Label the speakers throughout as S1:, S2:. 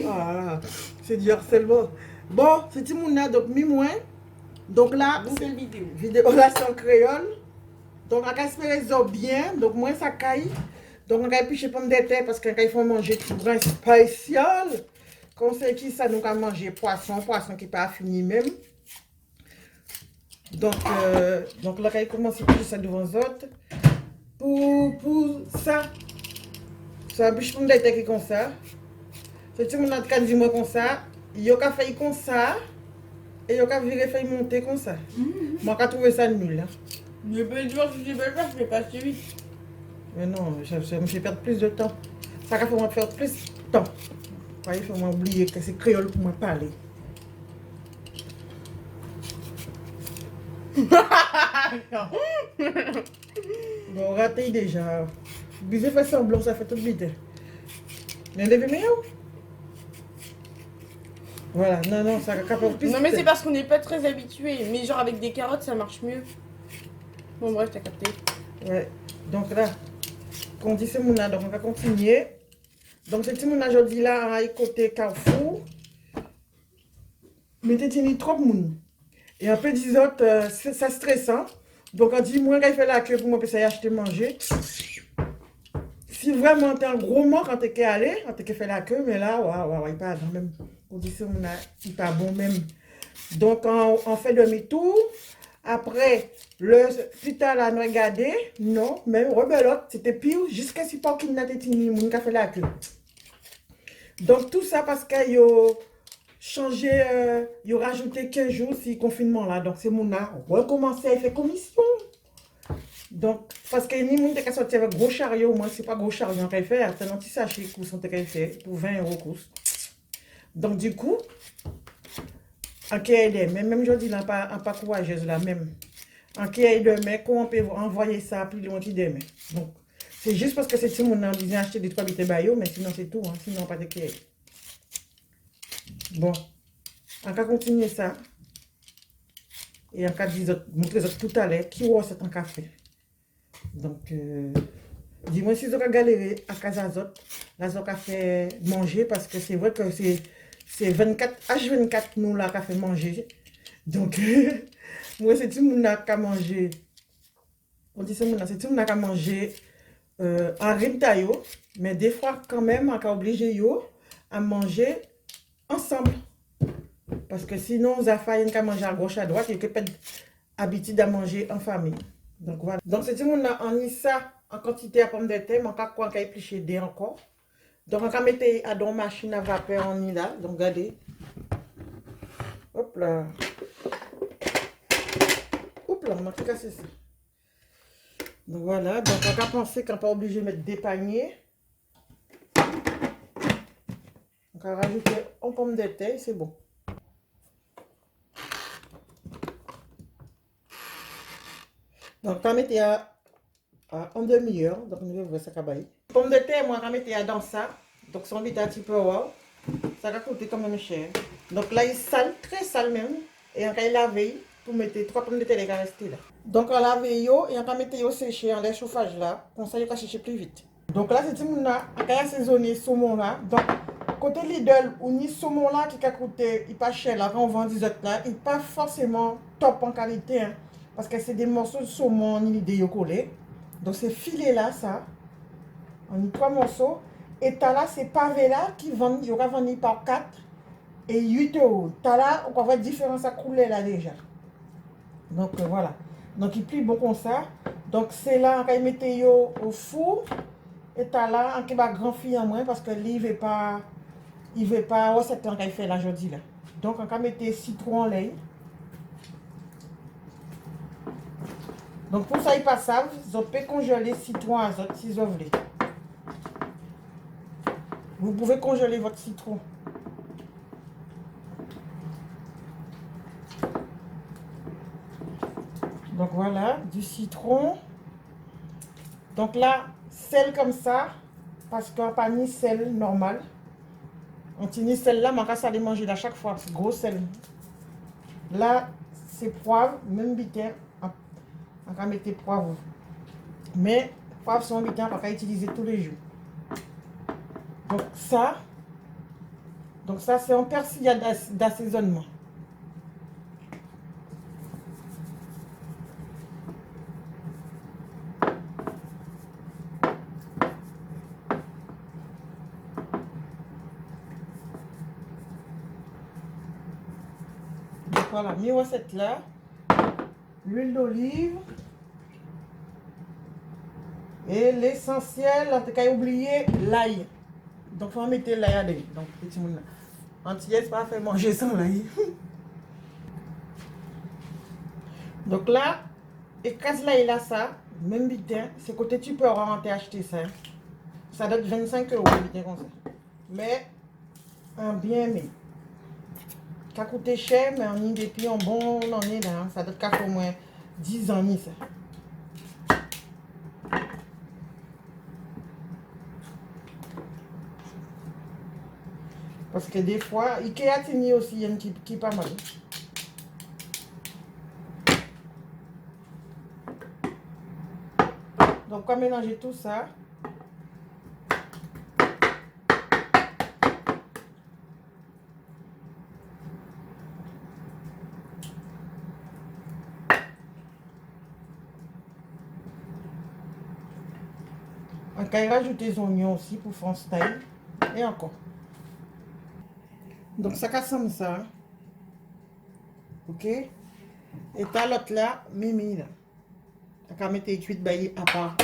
S1: Ah, c'est du harcèlement. Bon, c'est tout mon donc mi moins. Donc là,
S2: Nouvelle vidéo.
S1: vidéo là c'est en créole. Donc on va espérer ça bien. Donc moins ça caille. Donc on va éplucher pommes de terre parce qu'il faut manger tout grain spécial. Comme c'est qui ça nous va manger poisson qui pas fini même. Donc là, il commence à faire ça devant les autres. Pour ça, ça bûche pour me dire que comme ça. C'est tout le monde qui dit moi comme ça. Il y a fait comme ça. Et il y a viré fait monter comme ça. Moi, j'ai trouvé ça nul. Hein.
S2: Je peux dire que je vais faire, je vais pas suivi.
S1: Mais non, ça me fait perdre plus de temps. Ça fait moi perdre plus de temps. Il faut m'oublier que c'est créole pour moi parler. Bon, raté déjà. Bisous fait semblant, ça fait tout vite. Mais devez meilleur. Voilà, non, ça capable plus.
S2: Non, mais c'est parce qu'on n'est pas très habitué. Mais genre avec des carottes, ça marche mieux. Bon, bref, t'as capté.
S1: Ouais. Donc là, qu'on dit c'est mon donc on va continuer. Donc c'est mon aujourd'hui là, à côté Carrefour. Mais t'es tenu trop moun. Et un peu des autres, ça stressant. Donc on dit, moi, quand il fait la queue pour moi, puis ça y acheter manger. Si vraiment t'es un gros mort quand t'es allé, quand t'es fait la queue, mais là, waouh, il pas même. On dit ça, il pas bon même. Donc on fait demi-tour. Après, plus tard, là, on regardé. Non, même rebelote, c'était pire. Jusqu'à ce pas qu'il n'a été tenu, mon qui a fait la queue. Donc tout ça parce qu'il a changé, il a rajouté 15 jours si confinement là. Donc c'est mon a recommencé à faire commission. Donc, parce que ni moun te ka sorti avec gros chariot, moi c'est pas gros chariot qu'elle fait, c'est un petit sachet cousson te qu'elle fait pour 20 € course. Donc du coup, en qui elle même je dis là pas courageuse là même. En qui elle demain, comment on peut envoyer ça plus loin qu'il demain. Donc, c'est juste parce que c'est tout mon a besoin acheter des 3 billets bayo, mais sinon c'est tout, hein, sinon pas de qui. Bon, on va continuer ça. Et on va montrer tout à l'heure qui va c'est un café. Donc, dis-moi si vous avez galéré à Casazot, là, vous avez fait manger parce que c'est vrai que c'est 24, H24 nous là qui fait manger. Donc, moi, c'est tout le monde qui a mangé. On dit c'est tout le monde qui a mangé en rimtayo, mais des fois, quand même, on a obligé à manger ensemble. Parce que sinon, vous avez fait manger à gauche, à droite, et vous n'avez pas l'habitude à manger en famille. Donc voilà. Donc c'est tout le monde a mis ça en quantité à pomme de terre, mais encore quoi qu'il épluché des encore. Donc on va mettre à dans machine à vapeur en là. Donc regardez. Hop là. Hop là, on va casser ça. Donc voilà. Donc on va penser qu'on n'est pas obligé de mettre des paniers. On va rajouter en pomme de terre, c'est bon. Donc on va mettre en demi-heure. Donc on va voir ça cabaye. Pomme de terre, moi on va mettre dans ça. Donc son vite un petit peu wow. Ça va coûter quand même cher. Donc là, il sale, très sale même. Et on va laver pour mettre 3 pommes de terre qui restent là. Donc on lave yo et on va mettre yo sécher en l'air chauffage là. Comme ça, il va sécher plus vite. Donc là, c'est tout le monde là. On va assaisonner saumon là. Donc, côté Lidl, ou ni saumon là qui a coûté, il pas cher là, quand on vend 10 autres là, il pas forcément top en qualité. Hein, parce que c'est des morceaux de saumon ni l'idée collé. Donc c'est filet là, ça. On a 3 morceaux. Et t'as là, c'est pavé là qui vendent, il y aura vendu par 4 et 8 €. T'as là, on va voir la différence à couler là déjà. Donc voilà. Donc il plie bon comme ça. Donc c'est là, on va mettre au four. Et t'as là, on va grand fille en moins parce que lui, il veut pas, c'est temps qu'il fait là aujourd'hui là. Donc on va mettre citron en lait. Donc pour ça, il passe ça, vous pouvez congeler citron à azote si vous voulez. Vous pouvez congeler votre citron. Donc voilà, du citron. Donc là, sel comme ça, parce qu'on n'a pas mis sel normal. On tient sel là, mais on va saler manger à chaque fois, c'est gros sel. Là, c'est poivre, même bitin, on va mettre poivre. Mais poivre sans bitin, on va utiliser tous les jours. Donc ça, Donc ça, c'est un persillade d'assaisonnement. Donc voilà, mes recettes là. L'huile d'olive. Et l'essentiel, en tout cas, oubliez l'ail. Donc, il faut mettre l'ail dedans. Donc, petit monde là. Antillais, pas faire manger sans l'ail. Donc là, écrase l'ail là, ça, même bitin, c'est côté tu peux rentrer acheter ça. Ça doit être 25 € bitin comme ça. Mais, un bien mis. Ça coûte cher, mais on y depuis un bon année là. Ça doit être au moins 10 ans ça. Parce que des fois, Ikea Tini aussi, il y a une qui est pas mal. Donc, on va mélanger tout ça. On va rajouter des oignons aussi pour faire un style. Et encore. Donc, ça casse ça. Ok? Et t'as l'autre là, mimi là. On va mettre les cuites baillées à part.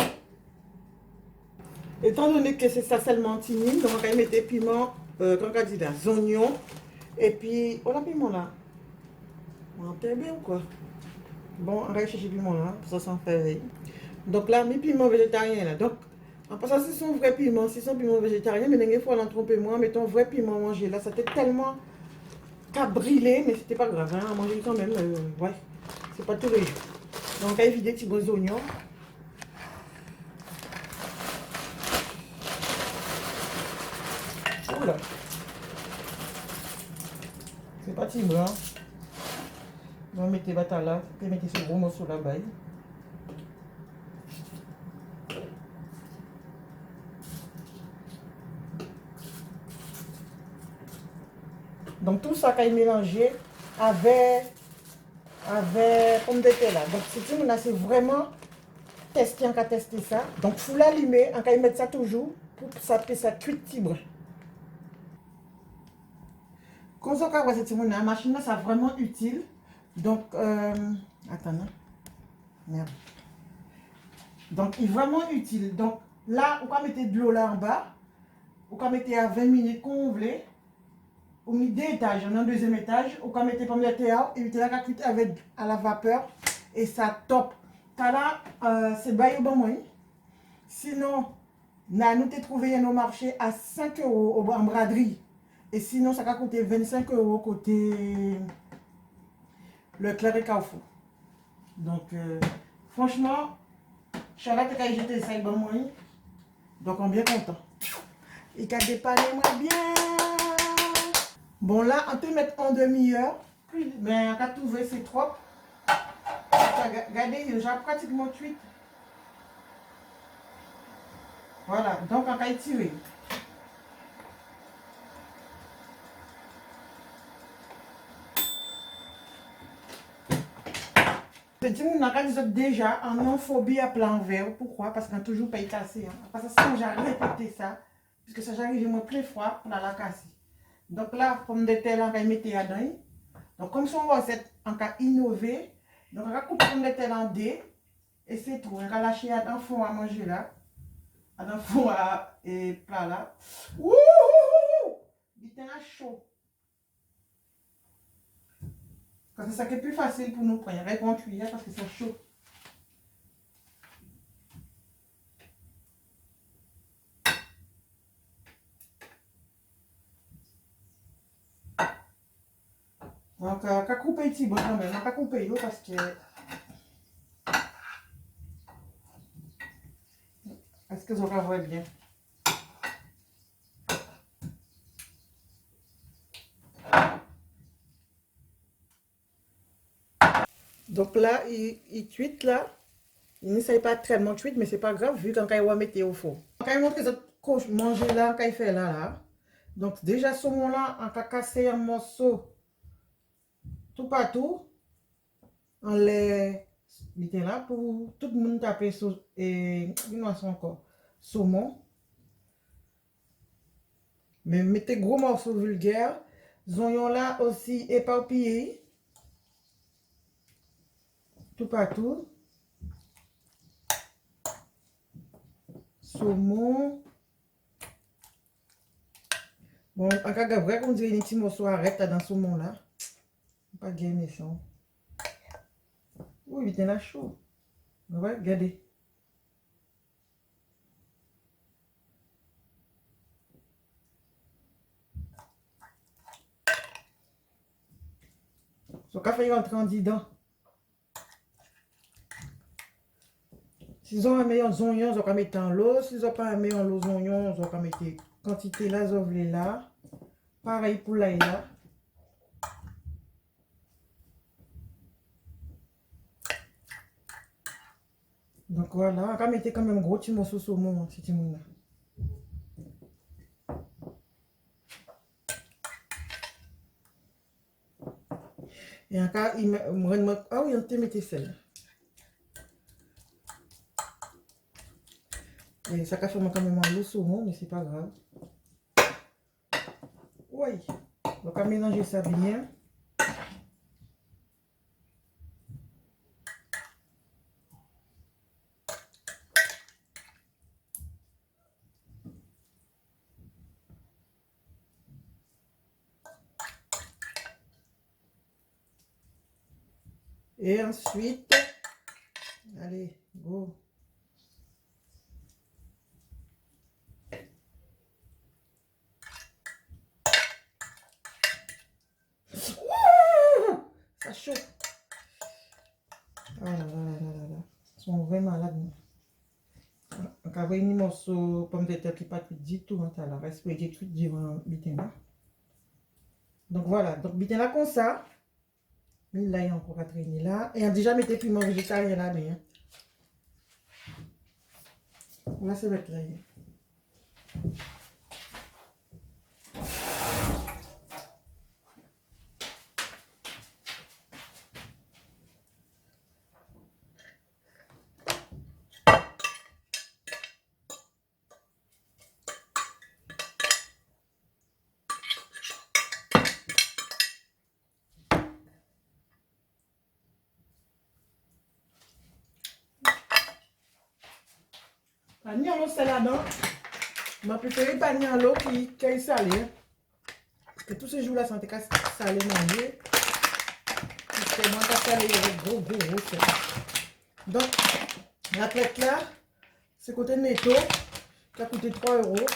S1: Étant donné que c'est ça seulement timide, donc on va mettre piment, comme on dit là, oignons. Et puis, oh la piment là. On entend bien ou quoi? Bon, on va chercher piment là, pour ça s'en fait. Donc là, mes piments végétariens là. Donc, en passant, si c'est un vrai piment, si c'est un piment végétarien, mais il faut en tromper moi, mettons vrai piment mangé là. C'était tellement cabrilé, mais c'était pas grave, hein, à manger quand même. Ouais, c'est pas tous les jours. Donc, on va évider petits gros oignons. Oula. C'est pas si blanc. On va mettre les batailles là, et mettre ce gros morceau là-bas. Donc tout ça quand il mélangé avec pomme de terre là. Donc c'est vraiment tester, on va tester ça. Donc faut l'allumer, on va mettre ça toujours pour que ça puisse cuire petit brin. Quand on va voir cette la machine là, c'est vraiment utile. Donc attends, non? Merde. Donc il est vraiment utile. Donc là, on va mettre de l'eau là en bas. On va mettre à 20 minutes qu'on ouvre. On met deux étages, on a un deuxième étage, on peut mettre pommes de terre, et là, on cuit avec à la vapeur, et ça top. Là, c'est bail au bon moyen. Sinon, nous avons trouvé nos marchés à 5 € au en braderie. Et sinon, ça va coûter 25 € côté Leclerc et Carrefour. Donc, franchement, Charlotte a jeté ça au bon moyen. Donc, on est bien content. Il a dépanné moi bien. Bon là, on peut mettre en demi-heure. Mais on va trouver c'est trop. Regardez, j'ai pratiquement cuit. Voilà, donc on va étirer. Si on a déjà en phobie à plan vert, pourquoi? Parce qu'on n'a toujours pas été cassé. Hein. Parce que si j'ai répété ça, puisque ça j'arrive moins plein fois, on a la cassé. Donc là, pomme de terre, on va mettre dedans. Donc comme son recette, on va innover. Donc on va couper pomme de terre en dés. Et c'est tout. On va lâcher dans le fond à manger là. Dans le fond à plat là. Wouhou! Il est chaud. Parce que ça qui est plus facile pour nous prendre avec une cuillère parce que c'est chaud. Donc, on va couper petit bon quand même. On va couper l'eau parce que. Est-ce que vous voyez bien? Donc là, il cuite là. Il n'essaye pas tellement cuite, mais c'est pas grave vu quand il va mettre au four. Quand il montre que cette coche manger là, quand il fait là, Donc, déjà, saumon là, on a cassé un morceau tout partout. On les mettez là pour tout le monde taper sur et une encore saumon. Mais mettez gros morceaux vulgaires. Oignons là aussi éparpillés. Tout partout. Saumon. Bon, en cas de vrai, on dirait un petit morceau arrête dans ce saumon là. Pas gagner ça. Oui, il est là chaud. Ouais, regardez. So, café rentre en dedans. Si vous avez un meilleur oignon, vous pouvez mettre en l'eau. Si vous n'avez pas un meilleur oignon, vous pouvez mettre quantité là, vous voulez là. Pareil pour l'ail là. Donc voilà, on va mettre quand même gros petit morceau de saumon, si tu veux. Et encore, ah oui, on te mettre sel. Et ça cache quand même le saumon, mais c'est pas grave. Oui. Donc on va mélanger ça bien. Et ensuite, allez, go. Ouh, ça chaud. Ah là là là là là. Ils sont vraiment malades. On va réunir morceau pomme de terre qui pas tout du tout. On va respirer tout durant bitin là. Donc voilà, donc bitin là comme ça. Mais là, il y a encore à traîner là. Et on a déjà mis des piments végétariens là, mais. Là, c'est mettre là. Panier en l'eau salade, je préfère panier en l'eau qui est salé. Parce que tous ces jours-là, c'est un salé manger. C'est moins salé avec gros sel. Donc, la traite là, c'est côté de métaux, qui a coûté 3 €.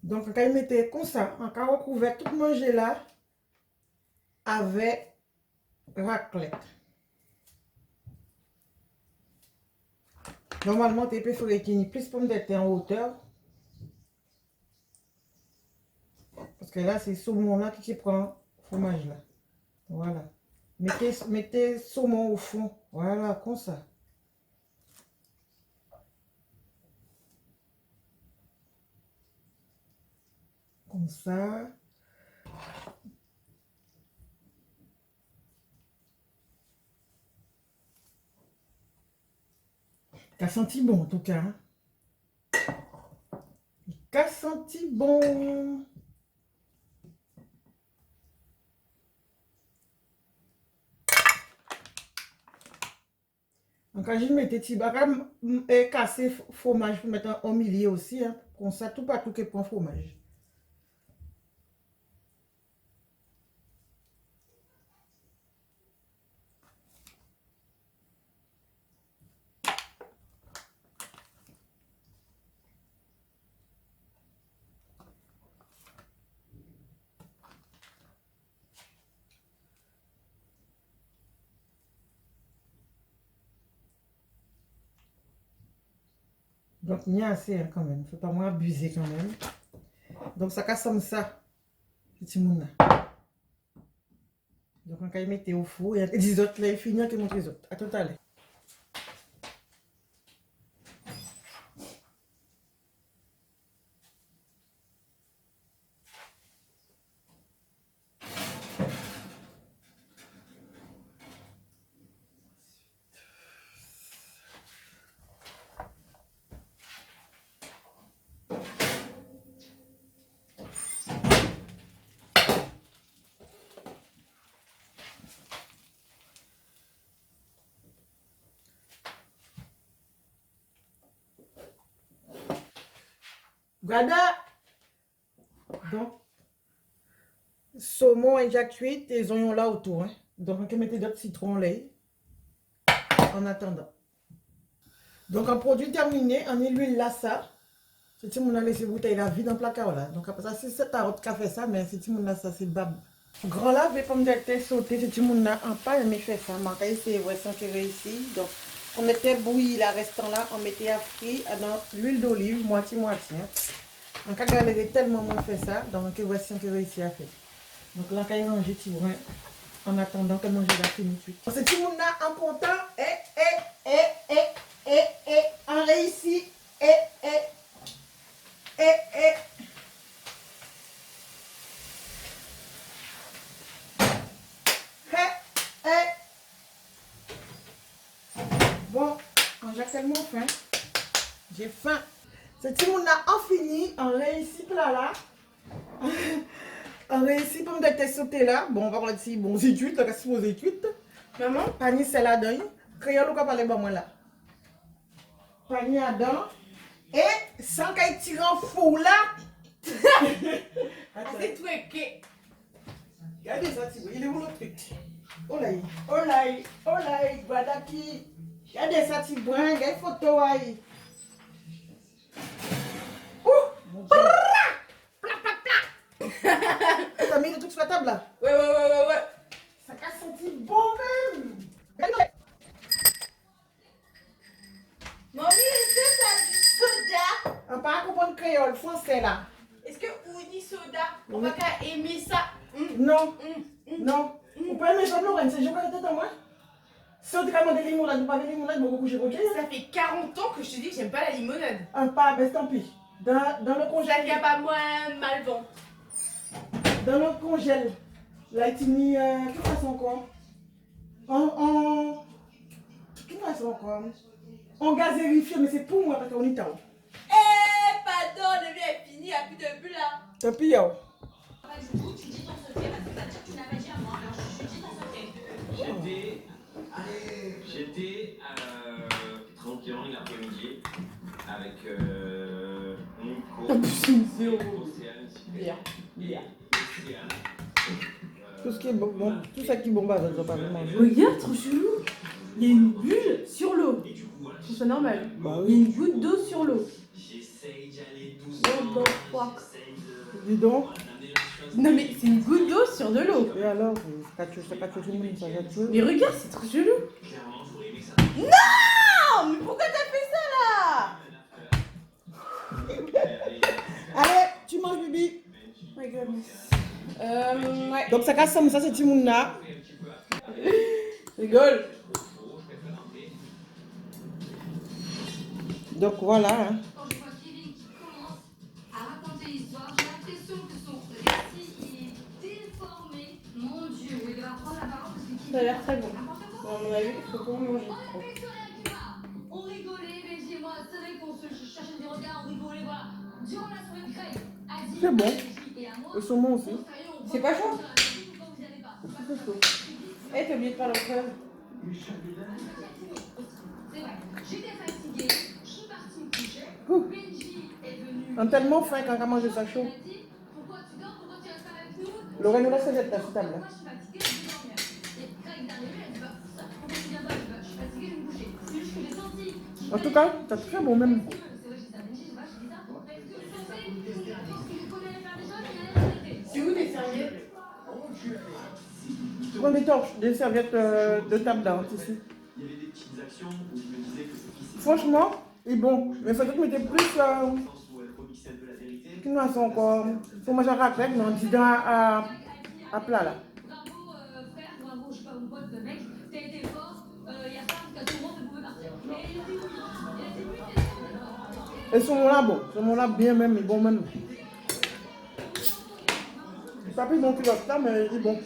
S1: Donc, quand il mettait comme ça, on a recouvert tout manger là avec raclette. Normalement, tu peux faire qu'il y ait plus de pommes de terre en hauteur. Parce que là, c'est saumon là qui prend le fromage là. Voilà. Mettez saumon au fond. Voilà, comme ça. Comme ça. Ça senti bon en tout cas. Hein? Ça senti bon. Donc, quand je mettais petit bagage et casser fromage pour mettre au milieu aussi. Hein? Comme ça, tout partout qui prend fromage. Donc, il y a assez hein, quand même. Il ne faut pas moins abuser quand même. Donc, ça casse comme ça. Petit monde là. Donc, on va mettre au four. Et les autres, là, ils finissent que montre les autres. À tout à l'heure. Voilà. Donc, saumon inject cuit et les oignons là autour. Hein. Donc, on peut mettre d'autres citrons lait en attendant. Donc, un produit terminé, on est l'huile là, ça. Si on a laissé bouteille la vide dans le placard là. Donc, après ça, c'est cette carotte qui a fait ça, mais si on a ça, c'est bab. Grand lave les pommes de terre sautées, si on a un pas aimé faire ça. Mais c'est ouais, sans que réussi. Donc, on mettait bouillir la restant là, on mettait à frit dans l'huile d'olive, moitié-moitié. Hein. Donc, quand on a tellement moins fait ça, donc voici ce que réussi à faire. Donc là, quand il range petit brin, en attendant que manger la fini cuite. C'est tout le monde là en content, on réussit, Bon, j'ai tellement faim. J'ai faim. C'est tout le monde là en fini, on réussit là là. On réussit pour me dire sauté là. Bon, on va voir si bon, c'est cuite, on va supposer cuite. Maman, panier c'est là dedans. Créole ou quoi parler bon moi là. Panier là-dedans. Et sans qu'il tire en fou là.
S2: C'est tout équé.
S1: Regardez ça, il est où le truc? Olay, voilà qui. Regardez ça, tu vois, regarde photo aïe. Ouh! T'as mis le truc sur la table là?
S2: Ouais.
S1: Ça a senti bon même.
S2: Mamie, est-ce que t'as du soda?
S1: On va pas comprendre créole, français là.
S2: Est-ce que Ouni soda, on va qu'à aimer ça?
S1: Non. Vous pouvez mettre ça dans c'est je vais tête à moi. Si on te commande des limonades, vous pas des limonades, vous couchez ok?
S2: Ça fait 40 ans que je te dis que j'aime pas la limonade.
S1: Un pas, ben tant pis. Dans le
S2: Je
S1: congèle.
S2: la pas moi mal vent.
S1: Dans le congèle. Là, il mis. Quelle façon encore? Quelle façon encore? On gazérifié, mais c'est pour moi parce qu'on est tard.
S2: Eh, pardon, le bien est fini, il n'y a plus de bulles là.
S1: Tant pis, yo.
S3: Du coup, tu dis ton secret parce que ça veut dire que tu n'as pas dit à moi. Alors, je dis ton secret.
S4: J'étais tranquillement une après-midi avec Nico, Océane,
S2: Bien.
S4: et Océane.
S1: Tout ce qui est bon, tout ça qui est bon, bah, ça ne doit pas vraiment manger.
S5: Regarde, trop chelou. Il y a une bulle sur l'eau.
S4: Et du coup, voilà,
S2: Je trouve ça normal.
S1: Bah
S5: Il y a
S1: oui.
S5: une goutte d'eau sur l'eau.
S4: j'essaye d'y aller doucement.
S5: What the fuck?
S4: J'essaye
S1: Dis donc.
S4: d'amener la chose.
S5: Non mais c'est une goutte d'eau sur de l'eau.
S1: Et alors, c'est pas tout le monde, ça va tuer.
S5: Mais regarde, c'est trop chelou.
S4: Clairement, j'aurais aimé que ça.
S2: Non, mais pourquoi t'as fait ça là?
S1: Allez, tu manges, Bibi.
S2: My goodness. Ouais.
S1: Donc, ça casse ça, c'est tout le monde là.
S2: Rigole.
S1: Donc, voilà. Hein.
S3: Quand je vois Kevin qui commence à raconter l'histoire, j'ai l'impression que son récit il est déformé. Mon Dieu, il va prendre la parole parce que
S2: Ça a l'air très bon.
S3: n'importe quoi.
S2: Bon, à mon avis, il faut pas manger
S3: On
S2: trop.
S3: avait fait sur la cuva. On rigolait, Benji et moi, c'est vrai qu'on se cherchait des regards, on rigolait, voilà. Durant la soirée de Craig, Adi,
S1: C'est bon.
S3: Benji et à moi,
S1: Le saumon aussi.
S3: on savait, on
S2: C'est pas chaud?
S3: voit quand vous y allez pas.
S1: C'est chaud.
S2: Eh, t'as oublié de faire le preuve.
S3: C'est vrai, j'étais fatiguée, je suis partie me coucher.
S1: Ouh.
S3: Benji est venu.
S1: On a tellement faim quand on a mangé ça chaud.
S3: Il m'a dit, pourquoi tu dors, pourquoi tu restes pas avec nous?
S1: Lorraine, nous la serviette là, sur table.
S3: Moi, je suis fatiguée, je vais dormir. Et Craig est arrivé, elle dit, bah, pourquoi tu viens pas? Je dis, bah, je suis fatiguée, je vais me coucher. C'est juste que j'ai senti.
S1: En tout cas, c'est très bon même.
S3: C'est vrai, j'ai dit ça à Benji, je dis, bah, je dis ça. Parce que je pensais, parce que je connais faire des choses, il allait m'arrêter.
S2: C'est où tes serviettes?
S1: Prends des torches, des serviettes de table là, en tissu.
S4: Il y avait des petites actions où je me disais que c'est difficile.
S1: Franchement, il est bon. Mais il faudrait que tu mettes plus.
S4: Dans le sens où elle remixait un peu la vérité.
S1: Qu'une façon encore. Il faut manger à raclette, mais on dit à plat là.
S3: Bravo, frère, bravo, je sais pas, mon pote, le mec, t'as été fort. Il y a ça, en tout cas, tout le monde, vous pouvez partir. Et il était oui,
S1: Et ce moment-là, bon. Ce moment-là, bien même, il est bon même. C'est pas plus bon que l'autre là, mais il est bon.